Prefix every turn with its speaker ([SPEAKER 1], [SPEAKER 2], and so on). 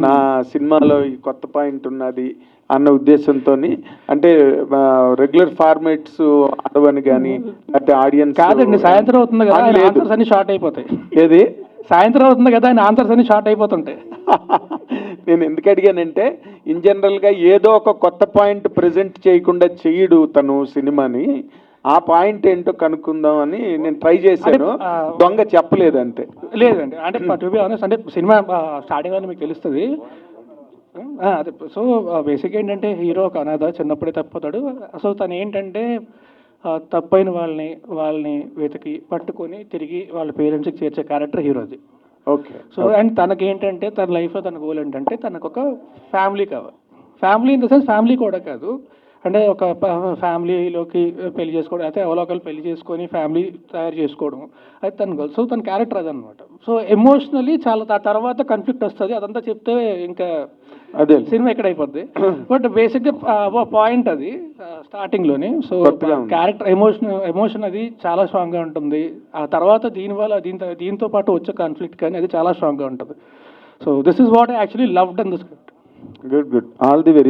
[SPEAKER 1] నా సినిమాలో ఈ కొత్త పాయింట్ ఉన్నది అన్న ఉద్దేశంతో, అంటే రెగ్యులర్ ఫార్మాట్స్ ఆడవని కానీ లేకపోతే ఆడియన్స్
[SPEAKER 2] కాదండి, సాయంత్రం అవుతుంది కదా ఆయన ఆన్సర్స్ అన్ని షార్ట్ అయిపోతాయి.
[SPEAKER 1] ఏది
[SPEAKER 2] సాయంత్రం అవుతుంది కదా ఆయన ఆన్సర్స్ అన్ని షార్ట్ అయిపోతుంటాయి.
[SPEAKER 1] నేను ఎందుకు అడిగానంటే, ఇన్ జనరల్గా ఏదో ఒక కొత్త పాయింట్ ప్రెజెంట్ చేయకుండా చెయ్యడు తను సినిమాని. ఆ పాయింట్ ఏంటో కనుక్కుందాం అని నేను ట్రై చేశాను. దొంగ చెప్పలేదు అంతే.
[SPEAKER 2] లేదండి, అంటే టు బి ఆనెస్ట్, అంటే సినిమా స్టార్టింగ్ అని మీకు తెలుస్తుంది. అదే సో బేసిక్ ఏంటంటే హీరో ఒక అనాథ, చిన్నప్పుడే తప్పిపోతాడు. సో తను ఏంటంటే తప్పైన వాళ్ళని వెతికి పట్టుకొని తిరిగి వాళ్ళ పేరెంట్స్కి చేర్చే క్యారెక్టర్ హీరోది.
[SPEAKER 1] ఓకే.
[SPEAKER 2] సో అండ్ తనకేంటంటే తన లైఫ్లో తన గోల్ ఏంటంటే తనకు ఒక ఫ్యామిలీ కావాలి. Family in the sense family కూడా కాదు, అంటే ఒక ఫ్యామిలీలోకి పెళ్లి చేసుకోవడం, అయితే ఎవరొకరు పెళ్లి చేసుకొని ఫ్యామిలీ తయారు చేసుకోవడం, అది తన గోల్. సో తన క్యారెక్టర్ అదనమాట. సో ఎమోషనలీ చాలా తర్వాత కాన్ఫ్లిక్ట్ వస్తుంది, అదంతా చెప్తే ఇంకా
[SPEAKER 1] అదే
[SPEAKER 2] సినిమా ఎక్కడ అయిపోద్ది. బట్ బేసిక్గా పాయింట్ అది స్టార్టింగ్లోని. సో క్యారెక్టర్ ఎమోషన్ అది చాలా స్ట్రాంగ్గా ఉంటుంది. ఆ తర్వాత దీనివల్ల దీంతో పాటు వచ్చే కాన్ఫ్లిక్ట్ కానీ అది చాలా స్ట్రాంగ్గా ఉంటుంది. So this is what I actually loved in the script.
[SPEAKER 1] Good. All the very